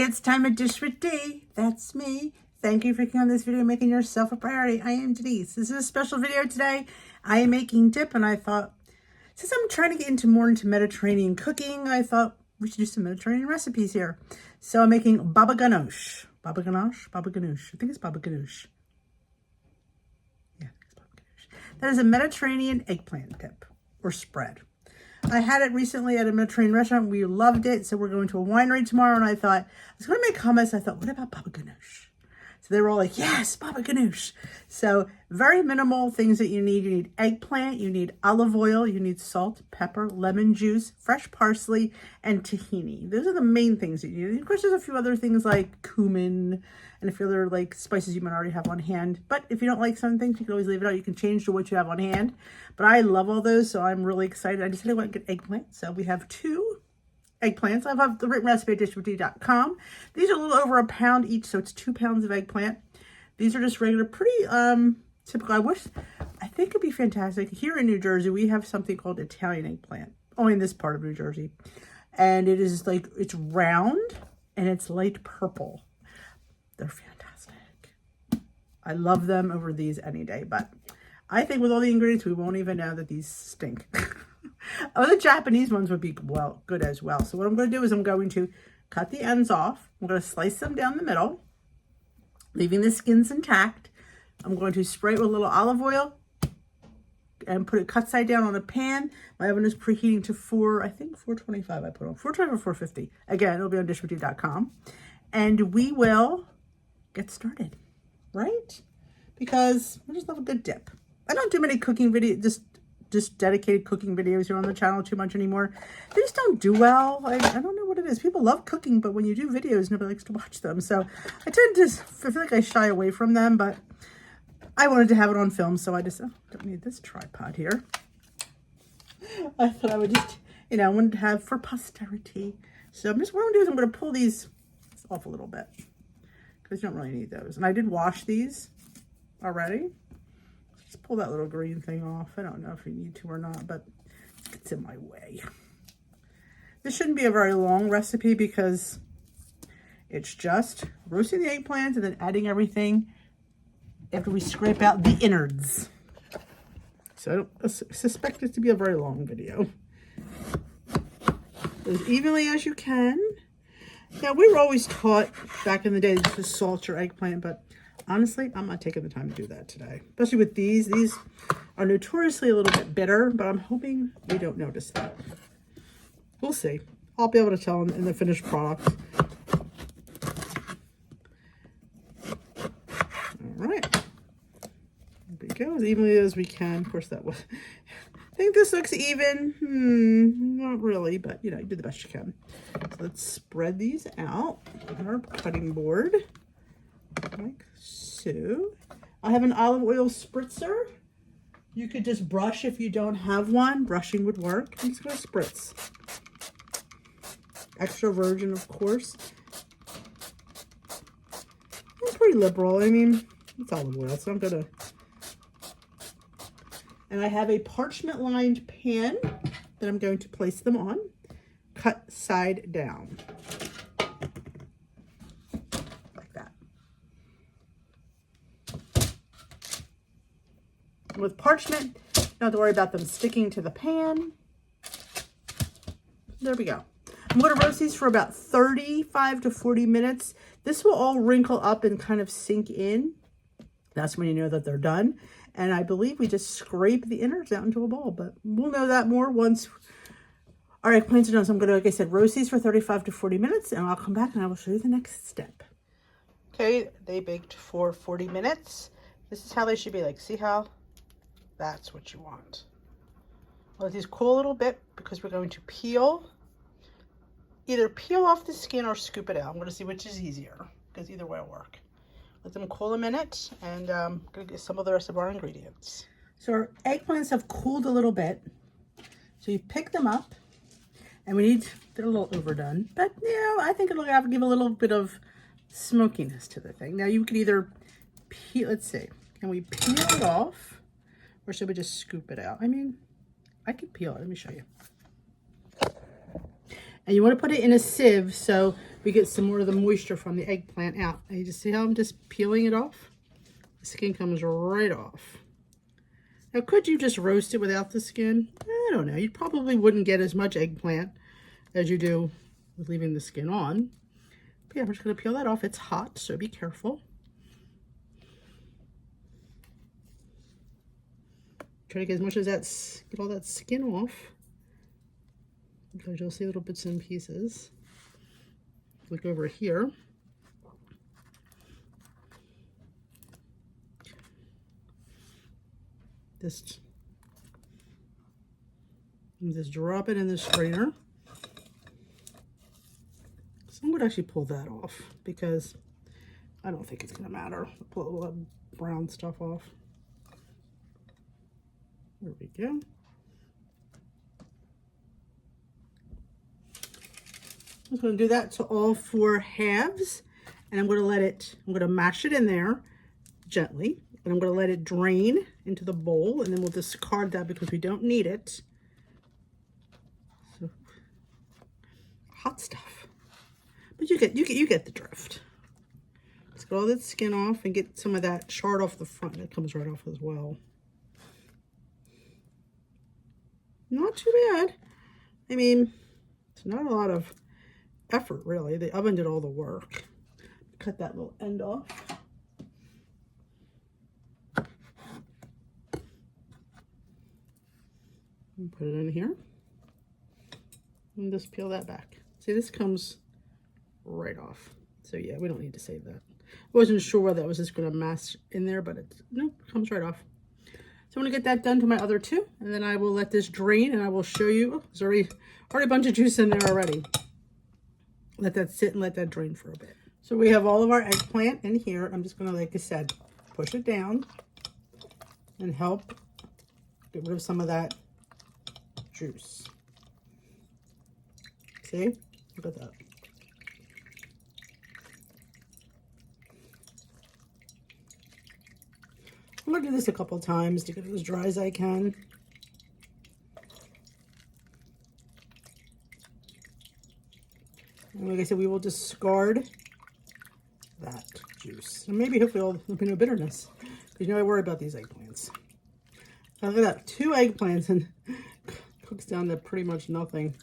it's time to dish with D. That's me. Thank you for clicking on this video, making yourself a priority. I am Denise. This is a special video today. I am making dip, and I thought, since I'm trying to get more into Mediterranean cooking, I thought we should do some Mediterranean recipes here. So I'm making baba ganoush. Baba ganoush? Baba ganoush. I think it's baba ganoush. Yeah, it's baba ganoush. That is a Mediterranean eggplant dip or spread. I had it recently at a Mediterranean restaurant. We loved it. So we're going to a winery tomorrow. And I thought, I was going to make hummus. I thought, what about baba ganoush? So they were all like, yes, baba ganoush. So very minimal things that you need. You need eggplant, you need olive oil, you need salt, pepper, lemon juice, fresh parsley, and tahini. Those are the main things that you need. Of course, there's a few other things like cumin and a few other like spices you might already have on hand. But if you don't like some things, you can always leave it out. You can change to what you have on hand. But I love all those, so I'm really excited. I decided I want to get eggplant. So we have 2 eggplants. I have the written recipe at dishwithdee.com. These are a little over £1 each, so it's 2 pounds of eggplant. These are just regular, pretty typical. I think it'd be fantastic. Here in New Jersey, we have something called Italian eggplant, only in this part of New Jersey. And it is like, it's round and it's light purple. They're fantastic. I love them over these any day, but I think with all the ingredients, we won't even know that these stink. Oh, the Japanese ones would be good as well. So what I'm going to do is I'm going to cut the ends off. I'm going to slice them down the middle, leaving the skins intact. I'm going to spray it with a little olive oil and put it cut side down on a pan. My oven is preheating to 425 I put on. 425 or 450. Again, it'll be on dishwithdee.com. And we will get started, right? Because I just love a good dip. I don't do many cooking videos, just dedicated cooking videos here on the channel too much anymore. They just don't do well. I don't know what it is. People love cooking, but when you do videos, nobody likes to watch them. So I tend to feel like I shy away from them, but I wanted to have it on film, so I just don't need this tripod here. I thought I would just, I wanted to have for posterity. So what I'm going to do is I'm going to pull these off a little bit because you don't really need those. And I did wash these already. Just pull that little green thing off. I don't know if you need to or not, but it's in my way. This shouldn't be a very long recipe because it's just roasting the eggplant and then adding everything after we scrape out the innards. So I don't suspect it to be a very long video. As evenly as you can. Now, we were always taught back in the day to salt your eggplant, but honestly, I'm not taking the time to do that today. Especially with these. These are notoriously a little bit bitter, but I'm hoping you don't notice that. We'll see. I'll be able to tell in the finished product. All right. There we go. As evenly as we can. Of course, that was... I think this looks even. Not really, but, you do the best you can. So let's spread these out on our cutting board. Like so. I have an olive oil spritzer. You could just brush if you don't have one. Brushing would work. I'm just going to spritz. Extra virgin, of course. I'm pretty liberal. I mean, it's olive oil, so I'm going to... And I have a parchment lined pan that I'm going to place them on. Cut side down. With parchment, you don't have to worry about them sticking to the pan. There we go. I'm going to roast these for about 35 to 40 minutes. This will all wrinkle up and kind of sink in. That's when you know that they're done. And I believe we just scrape the innards out into a bowl, but we'll know that more once our eggplants are done. So I'm going to, like I said, roast these for 35 to 40 minutes, and I'll come back and I will show you the next step. Okay, they baked for 40 minutes. This is how they should be like. See how? That's what you want. Let these cool a little bit because we're going to either peel off the skin or scoop it out. I'm going to see which is easier because either way will work. Let them cool a minute, and I'm going to get some of the rest of our ingredients. So our eggplants have cooled a little bit. So you pick them up, and they're a little overdone, but I think it'll give a little bit of smokiness to the thing. Now you could either peel, let's see, can we peel it off? Or should we just scoop it out? I mean, I could peel it. Let me show you. And you want to put it in a sieve so we get some more of the moisture from the eggplant out. And you just see how I'm just peeling it off? The skin comes right off. Now, could you just roast it without the skin? I don't know. You probably wouldn't get as much eggplant as you do with leaving the skin on. But yeah, we're just going to peel that off. It's hot, so be careful. Try to get as much as that, get all that skin off, because you'll see little bits and pieces. Look over here. Just drop it in the strainer. So I'm going to actually pull that off because I don't think it's going to matter. Pull a little brown stuff off. There we go. I'm just going to do that to all 4 halves, and I'm going to mash it in there gently, and I'm going to let it drain into the bowl, and then we'll discard that because we don't need it. So, hot stuff. But you get the drift. Let's get all that skin off and get some of that chard off the front. That comes right off as well. Not too bad. I mean, it's not a lot of effort, really. The oven did all the work. Cut that little end off. And put it in here. And just peel that back. See, this comes right off. So yeah, we don't need to save that. I wasn't sure whether that was just going to mash in there, but it comes right off. So I'm going to get that done to my other 2, and then I will let this drain, and I will show you. Oh, there's already a bunch of juice in there already. Let that sit and let that drain for a bit. So we have all of our eggplant in here. I'm just going to, like I said, push it down and help get rid of some of that juice. See? Look at that. I'm going to do this a couple times to get it as dry as I can. And like I said, we will discard that juice. And maybe hopefully there'll be no bitterness. Because I worry about these eggplants. Now look at that, 2 eggplants and cooks down to pretty much nothing.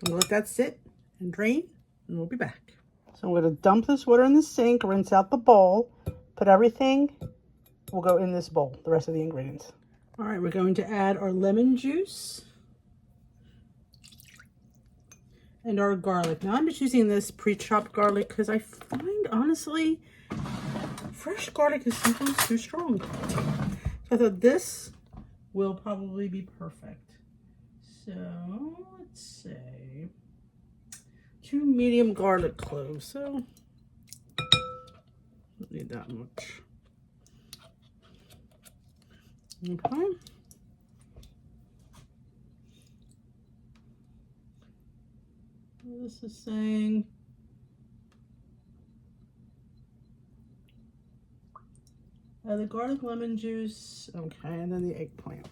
I'm going to let that sit and drain, and we'll be back. So I'm going to dump this water in the sink, rinse out the bowl, put everything, will go in this bowl, the rest of the ingredients. All right, we're going to add our lemon juice and our garlic. Now I'm just using this pre-chopped garlic because I find, honestly, fresh garlic is sometimes too strong. So I thought this will probably be perfect. So let's say 2 medium garlic cloves, so don't need that much. Okay. This is saying the garlic, lemon juice, okay, and then the eggplant.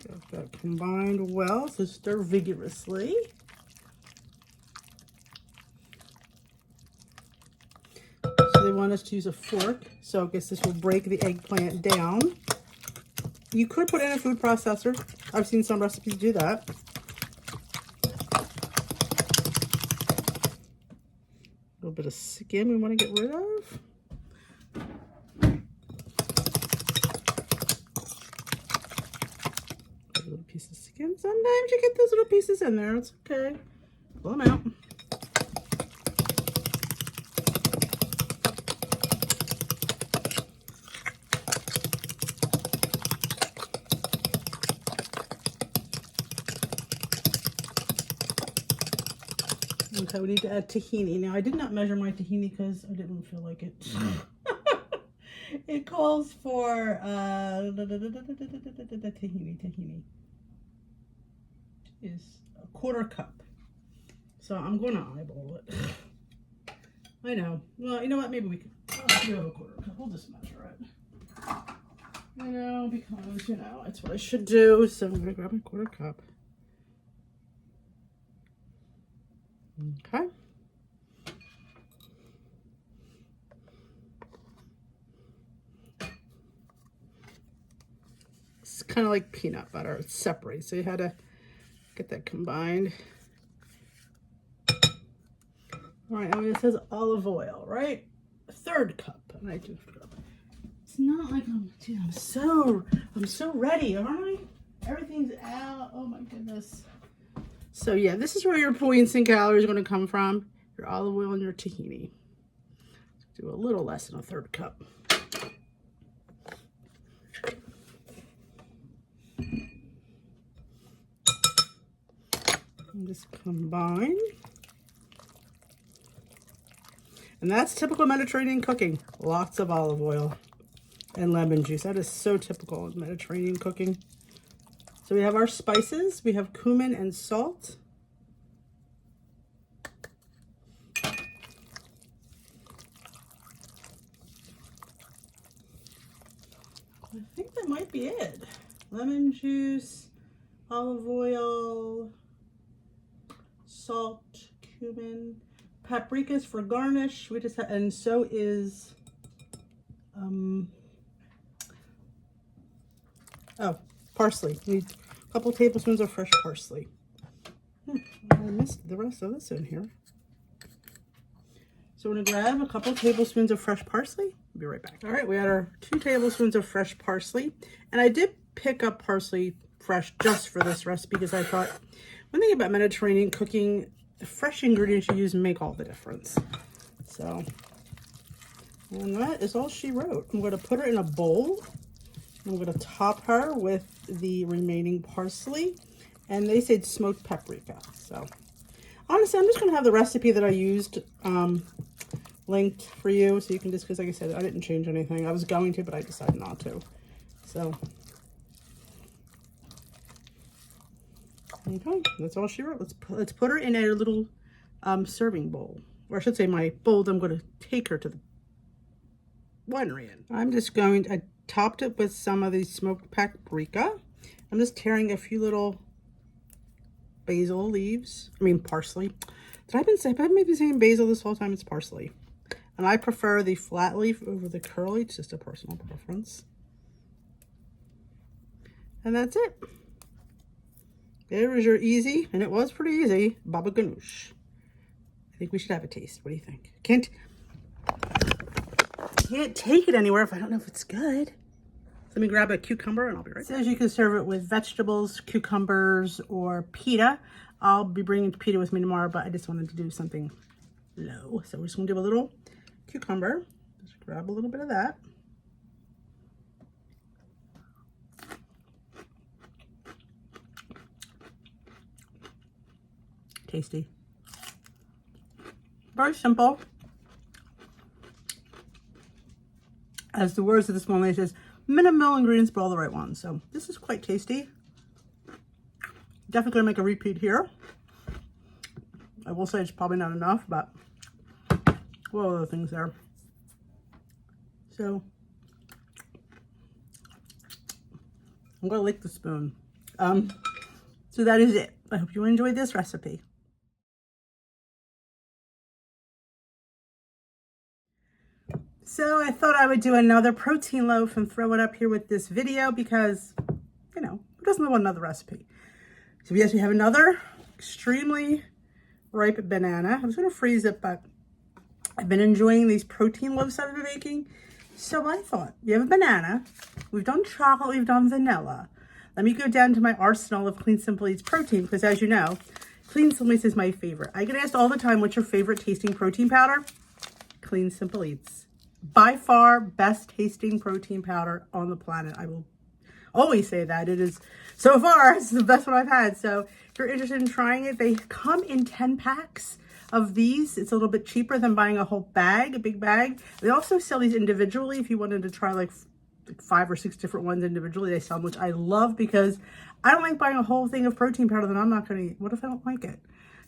Got that combined well, so stir vigorously. So they want us to use a fork, so I guess this will break the eggplant down. You could put it in a food processor. I've seen some recipes do that. A little bit of skin we want to get rid of. A little piece of skin. Sometimes you get those little pieces in there. It's okay. Pull them out. Okay, we need to add tahini. Now, I did not measure my tahini because I didn't feel like it. It calls for tahini. Is 1/4 cup. So I'm going to eyeball it. I know. Well, you know what? Maybe we could do have a 1/4 cup. We'll just measure it. You know, because, you know, that's what I should do. So I'm going to grab my 1/4 cup. Okay. It's kind of like peanut butter. It's separate. So you had to get that combined. All right, I mean, it says olive oil, right? 1/3 cup. And I do. It's not like I'm so ready, aren't I? Everything's out. Oh my goodness. So yeah, this is where your points and calories are going to come from. Your olive oil and your tahini. Do a little less than 1/3 cup. And just combine. And that's typical Mediterranean cooking. Lots of olive oil and lemon juice. That is so typical of Mediterranean cooking. So we have our spices. We have cumin and salt. I think that might be it. Lemon juice, olive oil, salt, cumin, paprikas for garnish. We just have, and so is parsley. We need a couple tablespoons of fresh parsley. I missed the rest of this in here. So I'm going to grab a couple tablespoons of fresh parsley. I'll be right back. All right, we had our 2 tablespoons of fresh parsley. And I did pick up parsley fresh just for this recipe because I thought, one thing about Mediterranean cooking, the fresh ingredients you use make all the difference. So, and that is all she wrote. I'm going to put her in a bowl. I'm going to top her with the remaining parsley. And they said smoked paprika. So, honestly, I'm just going to have the recipe that I used linked for you. So you can just, because like I said, I didn't change anything. I was going to, but I decided not to. So, okay, that's all she wrote. Let's put her in a little serving bowl. Or I should say my bowl that I'm going to take her to the winery in. I topped it with some of the smoked paprika. I'm just tearing a few little parsley. I've been saying basil this whole time. It's parsley. And I prefer the flat leaf over the curly. It's just a personal preference. And that's it. There is your easy, and it was pretty easy, baba ganoush. I think we should have a taste. What do you think? Can't take it anywhere if I don't know if it's good. Let me grab a cucumber and I'll be right back. It says you can serve it with vegetables, cucumbers, or pita. I'll be bringing pita with me tomorrow, but I just wanted to do something low. So we're just going to do a little cucumber. Just grab a little bit of that. Tasty. Very simple. As the words of this one, it says minimal ingredients, but all the right ones. So this is quite tasty. Definitely gonna make a repeat here. I will say it's probably not enough, but what other things there? So I'm gonna lick the spoon. So that is it. I hope you enjoyed this recipe. So I thought I would do another protein loaf and throw it up here with this video because, you know, who doesn't want another recipe? So yes, we have another extremely ripe banana. I was going to freeze it, but I've been enjoying these protein loaves I've been making. So I thought, we have a banana, we've done chocolate, we've done vanilla. Let me go down to my arsenal of Clean Simple Eats protein because as you know, Clean Simple Eats is my favorite. I get asked all the time, what's your favorite tasting protein powder? Clean Simple Eats. By far best tasting protein powder on the planet. I will always say that. It is, so far, it's the best one I've had. So if you're interested in trying it, they come in 10 packs of these. It's a little bit cheaper than buying a whole bag, a big bag. They also sell these individually if you wanted to try like like 5 or 6 different ones individually. They sell them, which I love because I don't like buying a whole thing of protein powder that I'm not going to eat. What if I don't like it?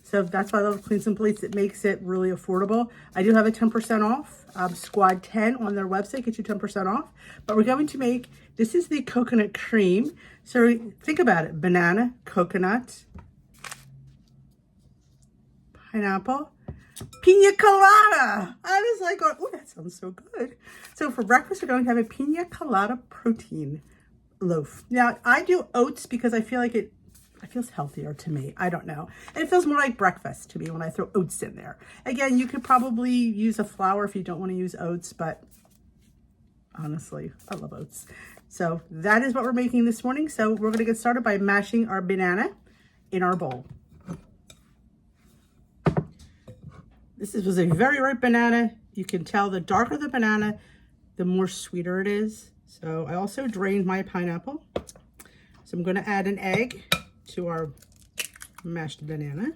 So that's why I love Clean Simple Eats. It makes it really affordable. I do have a 10% off, Squad 10 on their website, get you 10% off. But we're going to make, this is the coconut cream. So think about it, banana, coconut, pineapple, Pina Colada. I was like, oh, that sounds so good. So for breakfast, we're going to have a Pina Colada protein loaf. Now, I do oats because I feel like it feels healthier to me. I don't know. And it feels more like breakfast to me when I throw oats in there. Again, you could probably use a flour if you don't want to use oats, but honestly, I love oats. So that is what we're making this morning. So we're going to get started by mashing our banana in our bowl. This was a very ripe banana. You can tell the darker the banana, the more sweeter it is. So I also drained my pineapple. So I'm going to add an egg to our mashed banana.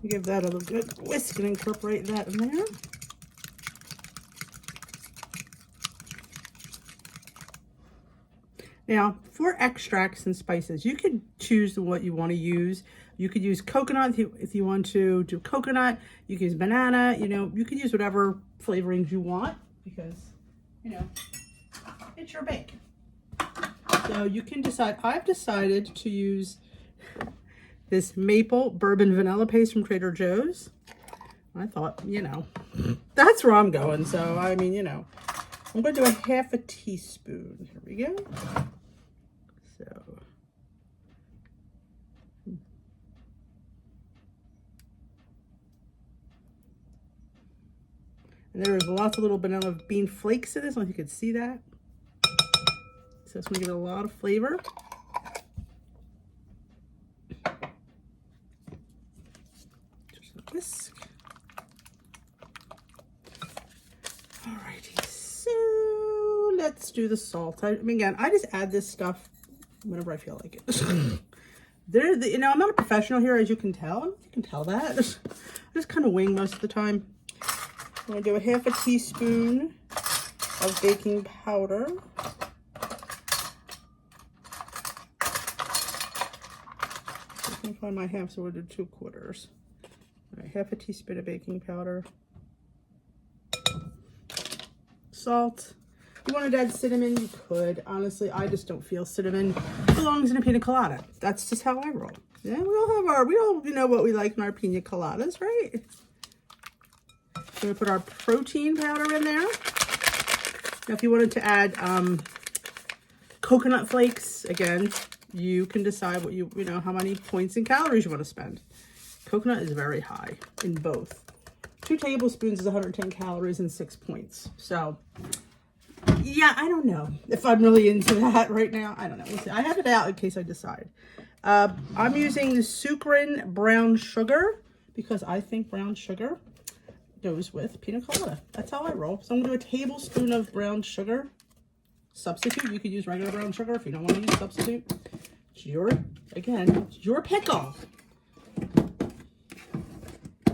Give that a little good whisk and incorporate that in there. Now, for extracts and spices, you can choose what you want to use. You could use coconut if you want to do coconut. You can use banana. You know, you can use whatever flavorings you want because, you know, it's your bake. So you can decide. I've decided to use this maple bourbon vanilla paste from Trader Joe's. I thought, you know, that's where I'm going. So, I mean, you know, I'm going to do a half a teaspoon. Here we go. So, and there's lots of little vanilla bean flakes in this. I don't know if you could see that. So it's going to give it a lot of flavor. Just a whisk. Alrighty, so let's do the salt. I mean, again, I just add this stuff whenever I feel like it. You know, I'm not a professional here, as you can tell. You can tell that. I just kind of wing most of the time. I'm going to do a half a teaspoon of baking powder. I can find my half, so we'll do 2/4. All right, half a teaspoon of baking powder. Salt. If you wanted to add cinnamon, you could. Honestly, I just don't feel cinnamon belongs in a pina colada. That's just how I roll. Yeah, we all you know what we like in our pina coladas, right? So we put our protein powder in there. Now, if you wanted to add coconut flakes, again, you can decide what you know, how many points and calories you want to spend. Coconut is very high in both. 2 tablespoons is 110 calories and 6 points. So, yeah, I don't know if I'm really into that right now. I don't know. We'll see. I have it out in case I decide. I'm using the Cookin brown sugar because I think brown sugar goes with pina colada. That's how I roll. So I'm going to do a tablespoon of brown sugar. Substitute. You could use regular brown sugar if you don't want to use substitute. It's your pickle.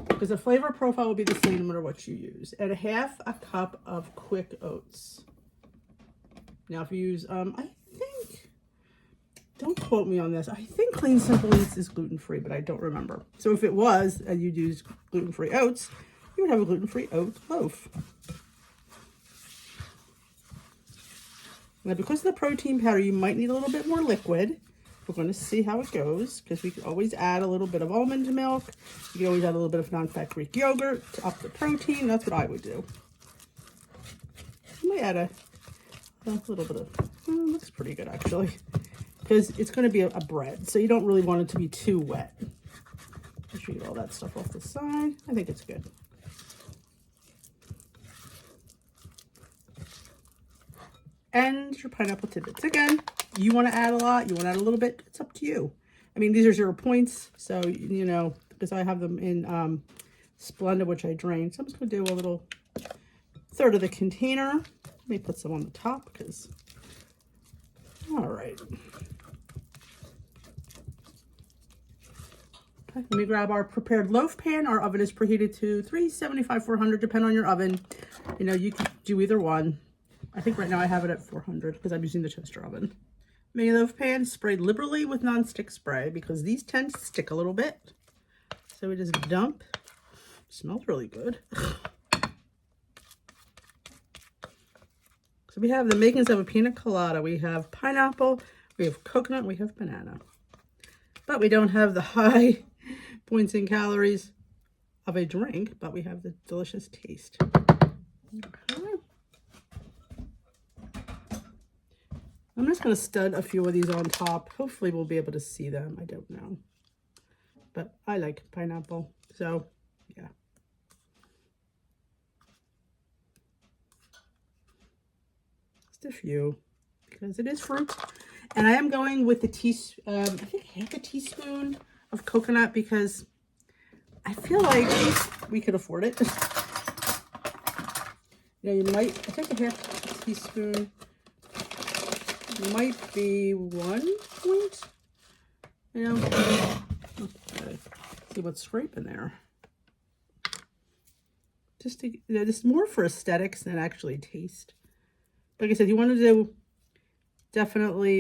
Because the flavor profile will be the same no matter what you use. And half a cup of quick oats. Now, if you use, I think, don't quote me on this. I think Clean Simple Eats is gluten-free, but I don't remember. So if it was, and you'd use gluten-free oats, you would have a gluten-free oat loaf. Now, because of the protein powder, you might need a little bit more liquid. We're going to see how it goes, because we can always add a little bit of almond milk. You can always add a little bit of non-fat Greek yogurt to up the protein. That's what I would do. I might add a little bit of, looks pretty good actually, because it's going to be a bread, so you don't really want it to be too wet. Make sure you get all that stuff off the side. I think it's good. And your pineapple tidbits. Again, you want to add a lot, you want to add a little bit, it's up to you. I mean, these are 0 points, so, you know, because I have them in Splenda, which I drained. So I'm just going to do a little 1/3 of the container. Let me put some on the top, because, all right. Okay, let me grab our prepared loaf pan. Our oven is preheated to 375, 400, depending on your oven. You know, you can do either one. I think right now I have it at 400 because I'm using the toaster oven. Mini loaf pan sprayed liberally with nonstick spray because these tend to stick a little bit. So we just dump. Smells really good. So we have the makings of a pina colada. We have pineapple, we have coconut, we have banana. But we don't have the high points in calories of a drink, but we have the delicious taste. Okay. I'm just going to stud a few of these on top. Hopefully we'll be able to see them. I don't know. But I like pineapple. So, yeah. Just a few. Because it is fruit. And I am going with the I think half a teaspoon of coconut because I feel like we could afford it. You know, you might, I think a half a teaspoon might be 1 point. You know, okay. See what's scraping there. Just to, you know, just more for aesthetics than actually taste. Like I said, you want to do definitely,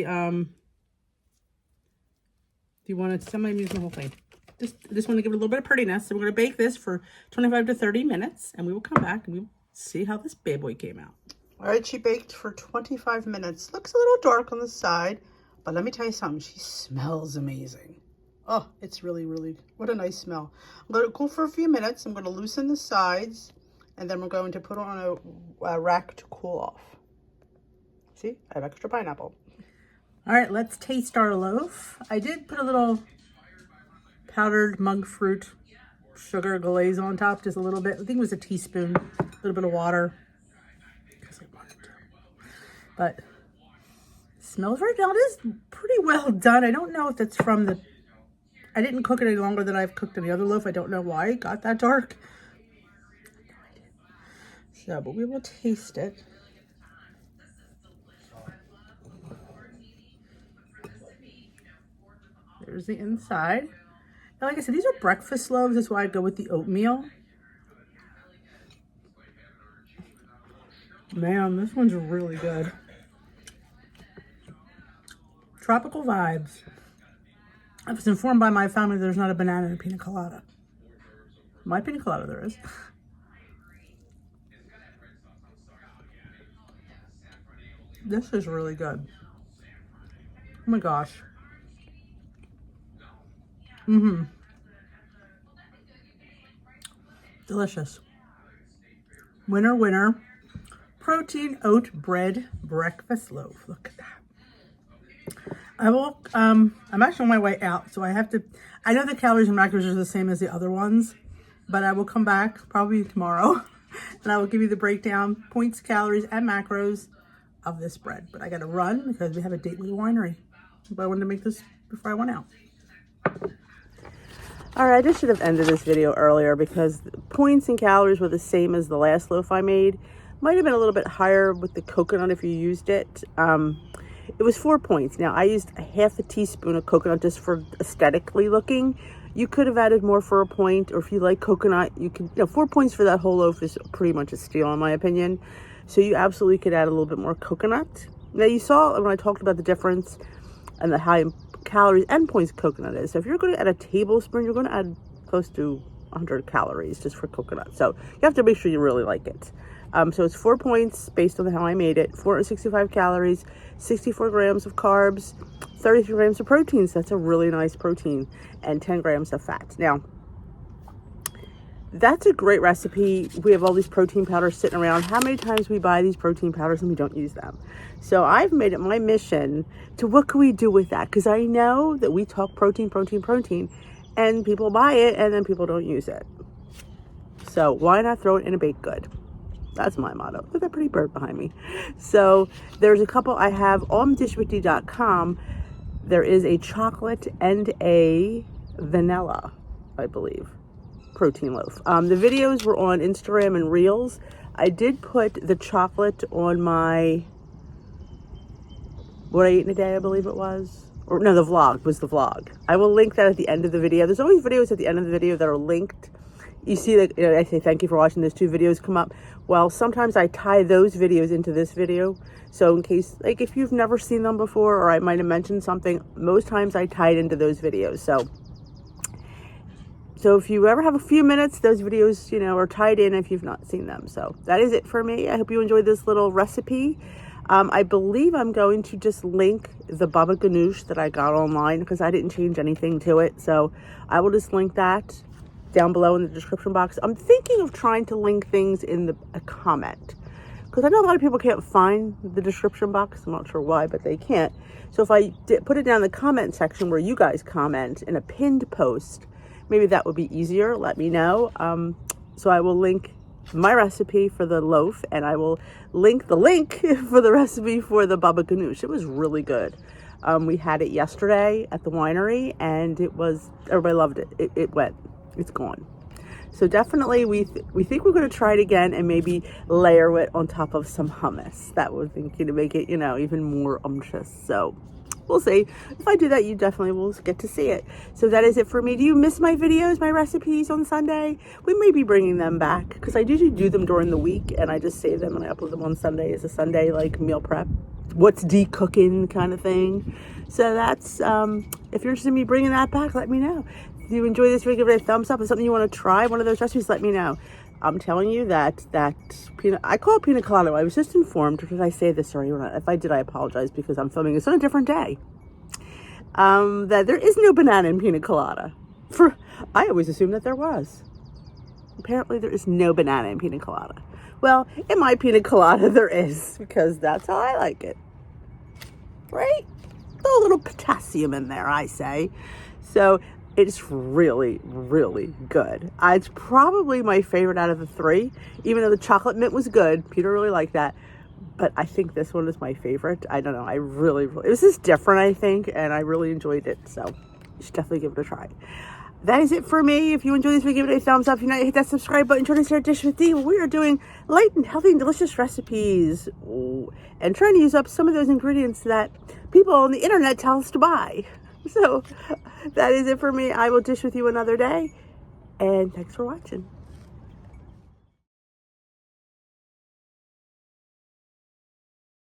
you want to, somebody using the whole thing. Just want to give it a little bit of prettiness. So we're going to bake this for 25 to 30 minutes, and we will come back and we will see how this bad boy came out. All right, she baked for 25 minutes. Looks a little dark on the side, but let me tell you something. She smells amazing. Oh, it's really, really, what a nice smell. I'm going to cool for a few minutes. I'm going to loosen the sides, and then we're going to put it on a rack to cool off. See, I have extra pineapple. All right, let's taste our loaf. I did put a little powdered monk fruit sugar glaze on top, just a little bit. I think it was a teaspoon, a little bit of water. But it smells very good. It is pretty well done. I don't know if that's from the, I didn't cook it any longer than I've cooked any other loaf. I don't know why it got that dark. So, but we will taste it. There's the inside. Now, like I said, these are breakfast loaves. That's why I go with the oatmeal. Man, this one's really good. Tropical vibes. I was informed by my family there's not a banana in a pina colada. My pina colada there is. This is really good. Oh my gosh. Delicious. Winner, winner. Protein oat bread breakfast loaf. Look at that. I will, I'm actually on my way out, so I have to, I know the calories and macros are the same as the other ones, but I will come back probably tomorrow and I will give you the breakdown, points, calories, and macros of this bread. But I got to run because we have a date with the winery. But I wanted to make this before I went out. All right, I just should have ended this video earlier because the points and calories were the same as the last loaf I made. Might have been a little bit higher with the coconut if you used it. It was 4 points. Now, I used a half a teaspoon of coconut just for aesthetically looking. You could have added more for a point, or if you like coconut, you can, 4 points for that whole loaf is pretty much a steal in my opinion. So you absolutely could add a little bit more coconut. Now, you saw when I talked about the difference and the high calories and points coconut is. So if you're going to add a tablespoon, you're going to add close to 100 calories just for coconut. So you have to make sure you really like it. So it's 4 points based on how I made it. 465 calories, 64 grams of carbs, 33 grams of protein. So that's a really nice protein, and 10 grams of fat. Now, that's a great recipe. We have all these protein powders sitting around. How many times we buy these protein powders and we don't use them? So I've made it my mission to what can we do with that? Because I know that we talk protein, protein, protein, and people buy it and then people don't use it. So why not throw it in a baked good? That's my motto. Look at that pretty bird behind me. So there's a couple I have on dishwithdee.com. There is a chocolate and a vanilla, I believe, protein loaf. The videos were on Instagram and Reels. I did put the chocolate on my, what I ate in a day, I believe it was. or no, the vlog was the vlog. I will link that at the end of the video. There's always videos at the end of the video that are linked. You see that, I say thank you for watching. Those 2 videos come up. Well, sometimes I tie those videos into this video. So in case, like if you've never seen them before, or I might have mentioned something, most times I tie it into those videos. So if you ever have a few minutes, those videos, are tied in if you've not seen them. So that is it for me. I hope you enjoyed this little recipe. I believe I'm going to just link the baba ganoush that I got online because I didn't change anything to it. So I will just link that down below in the description box. I'm thinking of trying to link things in a comment because I know a lot of people can't find the description box. I'm not sure why, but they can't. So if I put it down in the comment section where you guys comment in a pinned post, maybe that would be easier. Let me know. So I will link my recipe for the loaf, and I will link the link for the recipe for the baba ganoush. It was really good. We had it yesterday at the winery, and everybody loved it. It's gone. So definitely we think we're going to try it again and maybe layer it on top of some hummus. That would think to make it, even more umptious. So we'll see. If I do that, you definitely will get to see it. So that is it for me. Do you miss my videos, my recipes on Sunday? We may be bringing them back because I usually do them during the week and I just save them and I upload them on Sunday as a Sunday like meal prep. What's cooking kind of thing. So that's, if you're interested in me bringing that back, let me know. If you enjoy this video, give it a thumbs up. If something you want to try, one of those recipes, let me know. I'm telling you that I call it Pina Colada. I was just informed, or did I say this already? If I did, I apologize because I'm filming this on a different day. That there is no banana in Pina Colada. I always assumed that there was. Apparently there is no banana in Pina Colada. Well, in my Pina Colada there is, because that's how I like it. Right? A little potassium in there, I say. So it's really, really good. It's probably my favorite out of the 3, even though the chocolate mint was good. Peter really liked that. But I think this one is my favorite. I don't know. I really, it was just different, I think, and I really enjoyed it. So you should definitely give it a try. That is it for me. If you enjoyed this video, give it a thumbs up. If you're not, hit that subscribe button. Join us here at Dish with Dee. We are doing light and healthy and delicious recipes. Ooh, and trying to use up some of those ingredients that people on the internet tell us to buy. So that is it for me. I will dish with you another day. And thanks for watching.